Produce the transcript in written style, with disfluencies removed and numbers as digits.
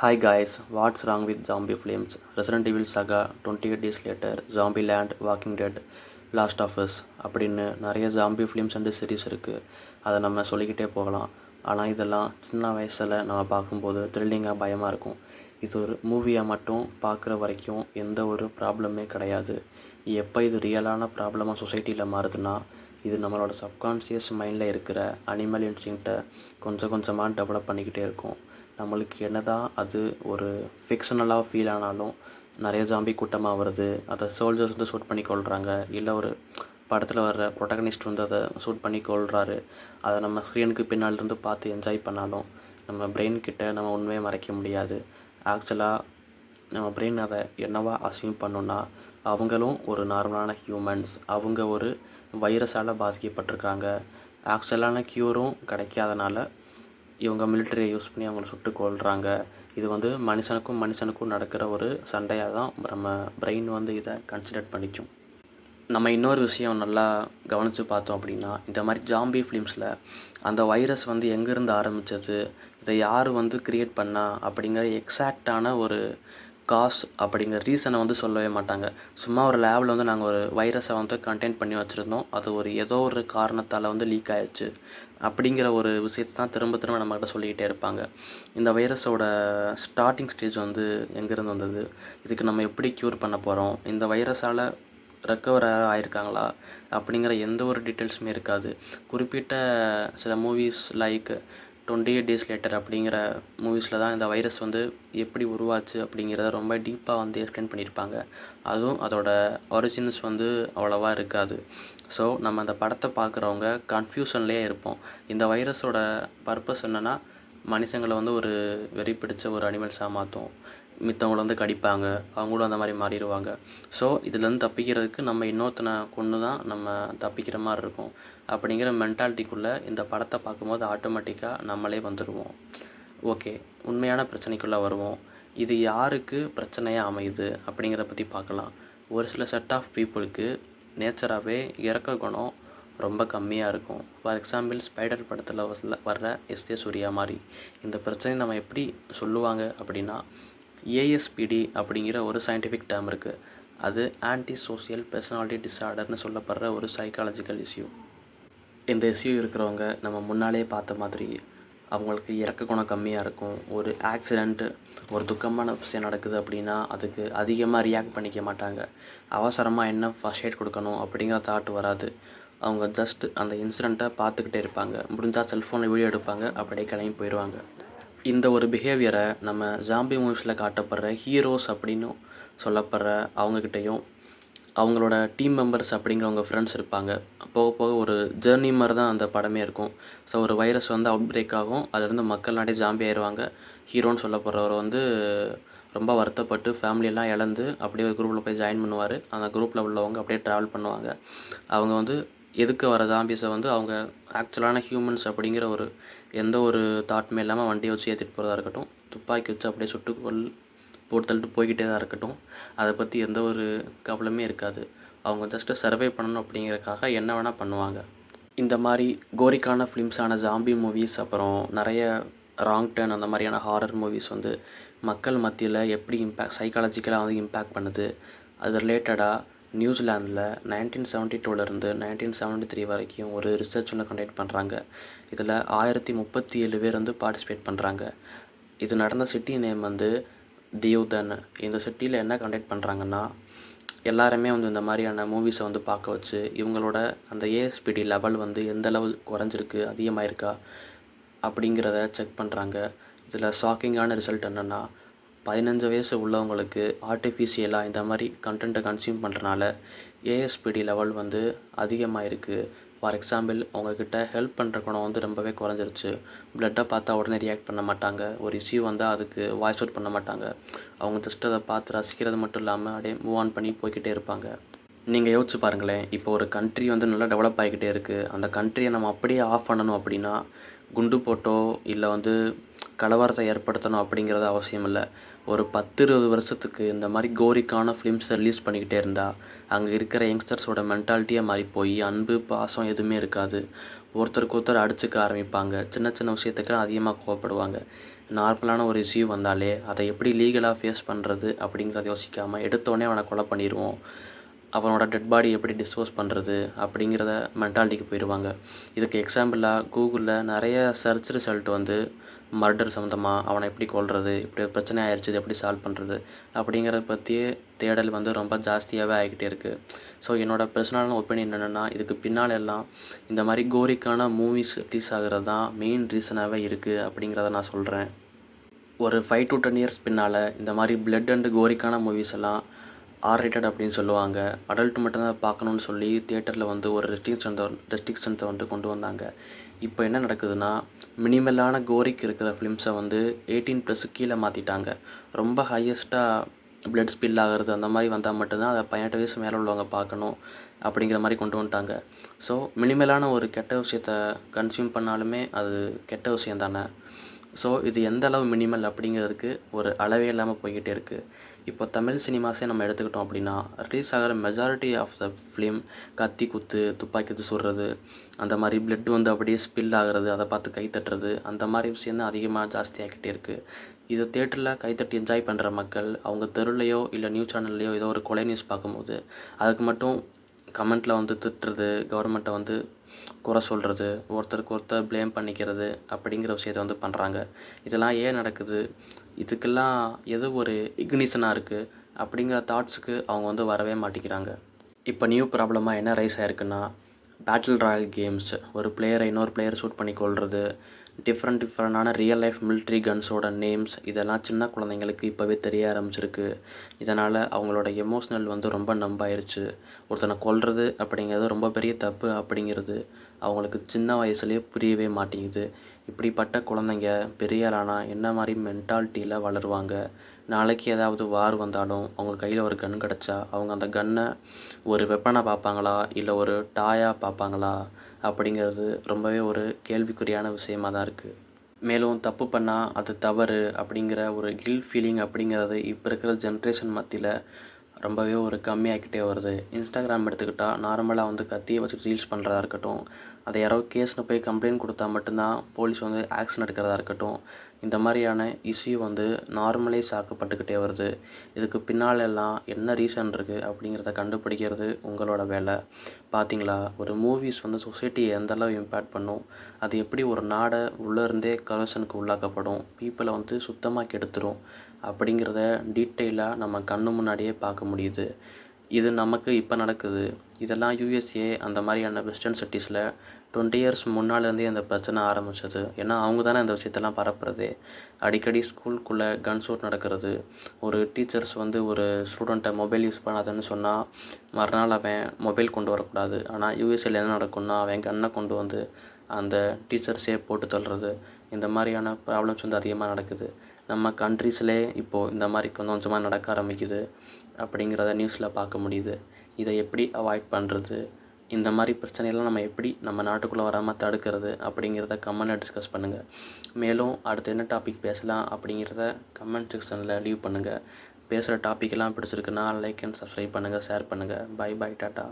Hi guys, what's wrong with zombie films? Resident Evil Saga, 28 Days Later, Zombieland, Walking Dead, Last of Us அப்படின்னு நிறைய zombie films and series இருக்குது. அதை நம்ம சொல்லிக்கிட்டே போகலாம். ஆனால் இதெல்லாம் சின்ன வயசில் நம்ம பார்க்கும்போது த்ரில்லிங்காக பயமாக இருக்கும். இது ஒரு மூவியாக மட்டும் பார்க்குற வரைக்கும் எந்த ஒரு ப்ராப்ளமே கிடையாது. எப்போ இது ரியலான ப்ராப்ளமாக சொசைட்டியில் மாறுதுன்னா, இது நம்மளோட சப்கான்ஷியஸ் மைண்டில் இருக்கிற அனிமல் இன்ஸ்டிங்க்டை கொஞ்சம் கொஞ்சமாக டெவலப் பண்ணிக்கிட்டே இருக்கும். நம்மளுக்கு என்ன தான் அது ஒரு ஃபிக்ஷனலாக ஃபீல் ஆனாலும் நிறைய ஜாம்பி கூட்டமாக வருது, அதை சோல்ஜர்ஸ் வந்து ஷூட் பண்ணி கொள்கிறாங்க, இல்லை ஒரு படத்தில் வர்ற ப்ரொட்டகனிஸ்ட் வந்து அதை ஷூட் பண்ணி கொள்கிறாரு, அதை நம்ம ஸ்க்ரீனுக்கு பின்னாலிருந்து பார்த்து என்ஜாய் பண்ணாலும் நம்ம பிரெயின் கிட்ட நம்ம உண்மையை மறைக்க முடியாது. ஆக்சுவலாக நம்ம பிரெயின் அதை என்னவா அசியூம் பண்ணோன்னா, அவங்களும் ஒரு நார்மலான ஹியூமன்ஸ், அவங்க ஒரு வைரஸால் பாதிக்கப்பட்டிருக்காங்க, ஆக்சுவலான க்யூரும் கிடைக்காதனால இவங்க மிலிட்டரியை யூஸ் பண்ணி அவங்கள சுட்டு கொள்கிறாங்க. இது வந்து மனுஷனுக்கும் நடக்கிற ஒரு சண்டையாக தான் நம்ம பிரெயின் வந்து இதை கன்சிடர் பண்ணிக்கும். நம்ம இன்னொரு விஷயம் நல்லா கவனித்து பார்த்தோம் அப்படின்னா, இந்த மாதிரி ஜாம்பி ஃபிலிம்ஸில் அந்த வைரஸ் வந்து எங்கேருந்து ஆரம்பித்தது, இதை யார் வந்து க்ரியேட் பண்ணா அப்படிங்கிற எக்ஸாக்டான ஒரு காஸ் அப்படிங்கிற ரீசனை வந்து சொல்லவே மாட்டாங்க. சும்மா ஒரு லேபில் வந்து நாங்கள் ஒரு வைரஸை வந்து கண்டெயின் பண்ணி வச்சுருந்தோம், அது ஏதோ ஒரு காரணத்தால் வந்து லீக் ஆயிடுச்சு அப்படிங்கிற ஒரு விஷயத்தை தான் திரும்ப நம்மக்கிட்ட சொல்லிக்கிட்டே இருப்பாங்க. இந்த வைரஸோட ஸ்டார்டிங் ஸ்டேஜ் வந்து எங்கேருந்து வந்தது, இதுக்கு நம்ம எப்படி க்யூர் பண்ண போகிறோம், இந்த வைரஸால் ரெக்கவர் ஆகிருக்காங்களா அப்படிங்கிற எந்த ஒரு டீட்டெயில்ஸுமே இருக்காது. குறிப்பிட்ட சில மூவிஸ் லைக் 28 Days Later அப்படிங்கிற மூவிஸில் தான் இந்த வைரஸ் வந்து எப்படி உருவாச்சு அப்படிங்கிறத ரொம்ப டீப்பாக வந்து எக்ஸ்பிளைன் பண்ணியிருப்பாங்க. அதுவும் அதோட ஒரிஜின்ஸ் வந்து அவ்வளோவா இருக்காது. ஸோ நம்ம அந்த படத்தை பார்க்குறவங்க கன்ஃபியூஷன்லேயே இருப்போம். இந்த வைரஸோட பர்பஸ் என்னென்னா, மனுஷங்களை வந்து ஒரு வெறி பிடிச்ச ஒரு அனிமல்ஸாக மாற்றும், மித்தவங்கள வந்து கடிப்பாங்க, அவங்களும் அந்த மாதிரி மாறிடுவாங்க. ஸோ இதுலேருந்து தப்பிக்கிறதுக்கு நம்ம இன்னொருத்தனை கொன்று தான் நம்ம தப்பிக்கிற மாதிரி இருக்கும் அப்படிங்கிற மென்டாலிட்டிக்குள்ளே இந்த படத்தை பார்க்கும்போது ஆட்டோமேட்டிக்காக நம்மளே வந்துடுவோம். ஓகே, உண்மையான பிரச்சனைக்குள்ளே வருவோம். இது யாருக்கு பிரச்சனையாக அமையுது அப்படிங்கிறத பற்றி பார்க்கலாம். ஒரு சில செட் ஆஃப் பீப்புளுக்கு நேச்சராகவே இறக்க குணம் ரொம்ப கம்மியாக இருக்கும். ஃபார் எக்ஸாம்பிள், ஸ்பைடர் படத்தில் வர்ற எஸ்.ஏ. சூர்யா மாதிரி. இந்த பிரச்சனை நம்ம எப்படி சொல்லுவாங்க அப்படின்னா, ASPD அப்படிங்கிற ஒரு சயின்டிஃபிக் டேர்ம் இருக்குது. அது ஆன்டி சோஷியல் பர்சனாலிட்டி டிஸார்டர்னு சொல்லப்படுற ஒரு சைக்காலஜிக்கல் இஷ்யூ. இந்த இஷ்யூ இருக்கிறவங்க நம்ம முன்னாலே பார்த்த மாதிரி அவங்களுக்கு இறக்க குணம் கம்மியாக இருக்கும். ஒரு ஆக்சிடெண்ட்டு, ஒரு துக்கமான விஷயம் நடக்குது அப்படின்னா அதுக்கு அதிகமாக ரியாக்ட் பண்ணிக்க மாட்டாங்க. அவசரமாக என்ன ஃபர்ஸ்ட் எய்ட் கொடுக்கணும் அப்படிங்கிற தாட் வராது. அவங்க ஜஸ்ட் அந்த இன்சிடெண்ட்டை பார்த்துக்கிட்டே இருப்பாங்க. முடிஞ்சால் செல்ஃபோனில் வீடியோ எடுப்பாங்க, அப்படியே கிளம்பி போயிடுவாங்க. இந்த ஒரு பிஹேவியரை நம்ம ஜாம்பி மூவிஸில் காட்டப்படுற ஹீரோஸ் அப்படின்னு சொல்லப்படுற அவங்கக்கிட்டையும், அவங்களோட டீம் மெம்பர்ஸ் அப்படிங்கிறவங்க ஃப்ரெண்ட்ஸ் இருப்பாங்க. போக போக ஒரு ஜேர்னி மாதிரி தான் அந்த படமே இருக்கும். ஸோ ஒரு வைரஸ் வந்து அவுட் பிரேக் ஆகும், அதுலேருந்து மக்கள் நாடே ஜாம்பி ஆயிடுவாங்க. ஹீரோன்னு சொல்லப்படுறவர் வந்து ரொம்ப வருத்தப்பட்டு ஃபேமிலியெல்லாம் இழந்து அப்படியே ஒரு குரூப்பில் போய் ஜாயின் பண்ணுவார். அந்த குரூப்பில் உள்ளவங்க அப்படியே ட்ராவல் பண்ணுவாங்க. அவங்க வந்து எதுக்கு வர ஜாம்பிஸை வந்து அவங்க ஆக்சுவலான ஹியூமன்ஸ் அப்படிங்கிற ஒரு எந்த ஒரு தாட்டுமே இல்லாமல் வண்டியை வச்சு ஏற்றிட்டு போகிறதா இருக்கட்டும், துப்பாக்கி வச்சு அப்படியே சுட்டு போட்டு தள்ளிட்டு போய்கிட்டே தான் இருக்கட்டும், அதை பற்றி எந்த ஒரு கவலையுமே இருக்காது. அவங்க ஜஸ்ட்டு சர்வை பண்ணணும் அப்படிங்கிறதுக்காக என்ன வேணால் பண்ணுவாங்க. இந்த மாதிரி கோரிக்கான ஃபிலிம்ஸான ஜாம்பி மூவிஸ், அப்புறம் நிறைய ராங் டர்ன் அந்த மாதிரியான ஹாரர் மூவிஸ் வந்து மக்கள் மத்தியில் எப்படி சைக்காலஜிக்கலாக வந்து இம்பேக்ட் பண்ணுது, அது ரிலேட்டடாக நியூசிலாந்தில் 1972லேருந்து 1973 வரைக்கும் ஒரு ரிசர்ச் ஒன்று கண்டக்ட் பண்ணுறாங்க. இதில் 1037 பேர் வந்து பார்ட்டிசிபேட் பண்ணுறாங்க. இது நடந்த சிட்டி நேம் வந்து டியூதன். இந்த சிட்டியில் என்ன கண்டக்ட் பண்ணுறாங்கன்னா, எல்லாருமே வந்து இந்த மாதிரியான மூவிஸை வந்து பார்க்க வச்சு இவங்களோட அந்த ASPD லெவல் வந்து எந்த லெவல் குறைஞ்சிருக்கு, அதிகமாகிருக்கா அப்படிங்கிறத செக் பண்ணுறாங்க. இதில் ஷாக்கிங்கான ரிசல்ட் என்னென்னா, 15 வயசு உள்ளவங்களுக்கு ஆர்டிஃபிஷியலாக இந்த மாதிரி கண்டென்ட்டை கன்சியூம் பண்ணுறனால ASPD லெவல் வந்து அதிகமாக இருக்குது. ஃபார் எக்ஸாம்பிள், அவங்கக்கிட்ட ஹெல்ப் பண்ணுற குணம் வந்து ரொம்பவே குறைஞ்சிருச்சு. ப்ளட்டை பார்த்தா உடனே ரியாக்ட் பண்ண மாட்டாங்க, ஒரு இஷ்யூ வந்தால் அதுக்கு வாய்ஸ் அவுட் பண்ண மாட்டாங்க. அவங்க ஜஸ்ட் அதை பார்த்து ரசிக்கிறது மட்டும் இல்லாமல் அப்படியே மூவ் ஆன் பண்ணி போய்கிட்டே இருப்பாங்க. நீங்கள் யோசிச்சு பாருங்களேன், இப்போ ஒரு கண்ட்ரி வந்து நல்லா டெவலப் ஆகிக்கிட்டே இருக்குது. அந்த கண்ட்ரியை நம்ம அப்படியே ஆஃப் பண்ணணும் அப்படின்னா, குண்டு போட்டோ இல்லை வந்து கலவரத்தை ஏற்படுத்தணும் அப்படிங்கிறது அவசியம் இல்லை. ஒரு 10, 20 வருஷத்துக்கு இந்த மாதிரி கோரிக்கான ஃபிலிம்ஸை ரிலீஸ் பண்ணிக்கிட்டே இருந்தால், அங்கே இருக்கிற யங்ஸ்டர்ஸோட மென்டாலிட்டியே மாறி போய் அன்பு, பாசம் எதுவுமே இருக்காது. ஒருத்தருக்கு ஒருத்தர் அடிச்சுக்க ஆரம்பிப்பாங்க. சின்ன சின்ன விஷயத்துக்கு அதிகமாக கோவப்படுவாங்க. நார்மலான ஒரு இஷ்யூ வந்தாலே அதை எப்படி லீகலாக ஃபேஸ் பண்ணுறது அப்படிங்கிறத யோசிக்காமல் எடுத்தோடனே அவனை கொலை பண்ணிடுவோம், அவனோட டெட் பாடி எப்படி டிஸ்போஸ் பண்ணுறது அப்படிங்கிறத மென்டாலிட்டிக்கு போயிடுவாங்க. இதுக்கு எக்ஸாம்பிளாக கூகுளில் நிறைய சர்ச் ரிசல்ட் வந்து மர்டர் சம்மந்தமாக, அவனை எப்படி கொல்றது, இப்படி ஒரு பிரச்சனை ஆயிடுச்சு, இது எப்படி சால்வ் பண்ணுறது அப்படிங்கிறத பற்றியே தேடல் வந்து ரொம்ப ஜாஸ்தியாகவே ஆகிக்கிட்டே இருக்குது. ஸோ என்னோடய பர்சனலான ஒப்பீனியன் என்னென்னா, இதுக்கு பின்னால் எல்லாம் இந்த மாதிரி கோரிக்கான மூவிஸ் ரிலீஸ் ஆகிறது தான் மெயின் ரீசனாகவே இருக்குது அப்படிங்கிறத நான் சொல்கிறேன். ஒரு 5 to 10 இயர்ஸ் பின்னால் இந்த மாதிரி பிளட் அண்டு கோரிக்கான மூவிஸ் எல்லாம் ஆர்ரேட்டட் அப்படின்னு சொல்லுவாங்க. அடல்ட் மட்டும்தான் பார்க்கணுன்னு சொல்லி தியேட்டரில் வந்து ஒரு ரெஸ்ட்ரிக்ஷன்ஸை வந்து கொண்டு வந்தாங்க. இப்போ என்ன நடக்குதுன்னா, மினிமலான கோரிக் இருக்கிற ஃபிலிம்ஸை வந்து 18+ கீழே மாற்றிட்டாங்க. ரொம்ப ஹையஸ்ட்டாக பிளட் ஸ்பில் ஆகிறது அந்த மாதிரி வந்தால் மட்டும்தான் அதை 18 வயசு மேலே உள்ளவங்க பார்க்கணும் அப்படிங்கிற மாதிரி கொண்டு வந்துட்டாங்க. ஸோ மினிமலான ஒரு கெட்ட விஷயத்தை கன்சியூம் பண்ணாலுமே அது கெட்ட விஷயம் தானே. ஸோ இது எந்த அளவு மினிமல் அப்படிங்கிறதுக்கு ஒரு அளவே இல்லாமல் போய்கிட்டே இருக்குது. இப்போ தமிழ் சினிமாஸே நம்ம எடுத்துக்கிட்டோம் அப்படின்னா, ரிலீஸ் ஆகிற மெஜாரிட்டி ஆஃப் த ஃபிலிம் கத்தி குத்து, துப்பாக்கி குத்து சுடுறது, அந்த மாதிரி பிளட் வந்து அப்படியே ஸ்பில் ஆகிறது, அதை பார்த்து கைத்தட்டுறது, அந்த மாதிரி விஷயம் தான் அதிகமாக ஜாஸ்தியாகிக்கிட்டே இருக்குது. இது தேட்டரில் கைத்தட்டி என்ஜாய் பண்ணுற மக்கள் அவங்க தெருலையோ இல்லை நியூஸ் சேனல்லையோ ஏதோ ஒரு கொலை நியூஸ் பார்க்கும்போது அதுக்கு மட்டும் கமெண்ட்டில் வந்து திட்டுறது, கவர்மெண்ட்டை வந்து குறை சொல்கிறது, ஒருத்தருக்கு ஒருத்தர் ப்ளேம் பண்ணிக்கிறது அப்படிங்கிற விஷயத்த வந்து பண்ணுறாங்க. இதெல்லாம் ஏன் நடக்குது? இதுக்கெல்லாம் எது ஒரு இக்னிஷனாக இருக்குது அப்படிங்கிற தாட்ஸுக்கு அவங்க வந்து வரவே மாட்டேங்கிறாங்க. இப்போ நியூ ப்ராப்ளமாக என்ன ரைஸ் ஆகிருக்குன்னா, பேட்டில் ராயல் கேம்ஸ், ஒரு பிளேயரை இன்னொரு பிளேயர் ஷூட் பண்ணி கொள்வது, டிஃப்ரெண்டான ரியல் லைஃப் மிலிட்ரி கன்ஸோட நேம்ஸ், இதெல்லாம் சின்ன குழந்தைங்களுக்கு இப்போவே தெரிய ஆரம்பிச்சிருக்கு. இதனால் அவங்களோட எமோஷ்னல் வந்து ரொம்ப நம்பாயிருச்சு. ஒருத்தனை கொல்றது அப்படிங்கிறது ரொம்ப பெரிய தப்பு அப்படிங்கிறது அவங்களுக்கு சின்ன வயசுலேயே புரியவே மாட்டேங்குது. இப்படிப்பட்ட குழந்தைங்க பெரிய ஆளானால் என்ன மாதிரி மென்டாலிட்டியில் வளருவாங்க? நாளைக்கு ஏதாவது வார் வந்தாலும் அவங்க கையில் ஒரு கன் கிடச்சா அவங்க அந்த கன்னை ஒரு வெப்பனாக பார்ப்பாங்களா, இல்லை ஒரு டாயாக பார்ப்பாங்களா அப்படிங்கிறது ரொம்பவே ஒரு கேள்விக்குறியான விஷயமாக தான் இருக்குது. மேலும் தப்பு பண்ணால் அது தவறு அப்படிங்கிற ஒரு கில்ட் ஃபீலிங் அப்படிங்கிறது இப்போ இருக்கிற ஜென்ரேஷன் மத்தியில் ரொம்பவே ஒரு கம்மியாகிக்கிட்டே வருது. இன்ஸ்டாகிராம் எடுத்துக்கிட்டால் நார்மலாக வந்து கத்தியை வச்சு ரீல்ஸ் பண்ணுறதா இருக்கட்டும், அதை யாரோ கேஸ்னு போய் கம்ப்ளைண்ட் கொடுத்தா மட்டும்தான் போலீஸ் வந்து ஆக்ஷன் எடுக்கிறதா இருக்கட்டும், இந்த மாதிரியான இஷ்யூ வந்து நார்மலைஸ் ஆக்கப்பட்டுக்கிட்டே வருது. இதுக்கு பின்னால் எல்லாம் என்ன ரீசன் இருக்குது அப்படிங்கிறத கண்டுபிடிக்கிறது உங்களோட வேலை. பார்த்தீங்களா, ஒரு மூவிஸ் வந்து சொசைட்டியை எந்தளவு இம்பேக்ட் பண்ணும், அது எப்படி ஒரு நாடை உள்ளேருந்தே கரப்ஷனுக்கு உள்ளாக்கப்படும், பீப்புளை வந்து சுத்தமாக கெடுத்துரும் அப்படிங்கிறத டீட்டெயிலாக நம்ம கண்ணு முன்னாடியே பார்க்க முடியுது. இது நமக்கு இப்போ நடக்குது. இதெல்லாம் USA அந்த மாதிரியான வெஸ்டர்ன் சிட்டிஸில் 20 இயர்ஸ் முன்னாலேருந்தே அந்த பிரச்சனை ஆரம்பித்தது. ஏன்னா அவங்க தானே இந்த விஷயத்தெல்லாம் பரப்புறதே. அடிக்கடி ஸ்கூலுக்குள்ளே கன் ஷூட் நடக்கிறது, ஒரு டீச்சர்ஸ் வந்து ஒரு ஸ்டூடெண்ட்டை மொபைல் யூஸ் பண்ணாதன்னு சொன்னால் மறுநாள் அவன் மொபைல் கொண்டு வரக்கூடாது. ஆனால் USAல என்ன நடக்கும்னா, அவன் கன்னை கொண்டு வந்து அந்த டீச்சர்ஸே போட்டு தள்ளுறது, இந்த மாதிரியான ப்ராப்ளம்ஸ் வந்து அதிகமாக நடக்குது. நம்ம கண்ட்ரீஸ்லேயே இப்போது இந்த மாதிரி கொஞ்சம் கொஞ்சமாக நடக்க ஆரம்பிக்குது அப்படிங்கிறத நியூஸில் பார்க்க முடியுது. இதை எப்படி அவாய்ட் பண்ணுறது, இந்த மாதிரி பிரச்சனையெல்லாம் நம்ம எப்படி நம்ம நாட்டுக்குள்ளே வராமல் தடுக்கிறது அப்படிங்கிறத கமெண்ட்டில் டிஸ்கஸ் பண்ணுங்கள். மேலும் அடுத்து என்ன டாபிக் பேசலாம் அப்படிங்கிறத கமெண்ட் செக்ஷனில் லீவ் பண்ணுங்கள். பேசுகிற டாப்பிக்கெல்லாம் பிடிச்சிருக்குன்னா லைக் அண்ட் சப்ஸ்கிரைப் பண்ணுங்கள், ஷேர் பண்ணுங்கள். Bye tata.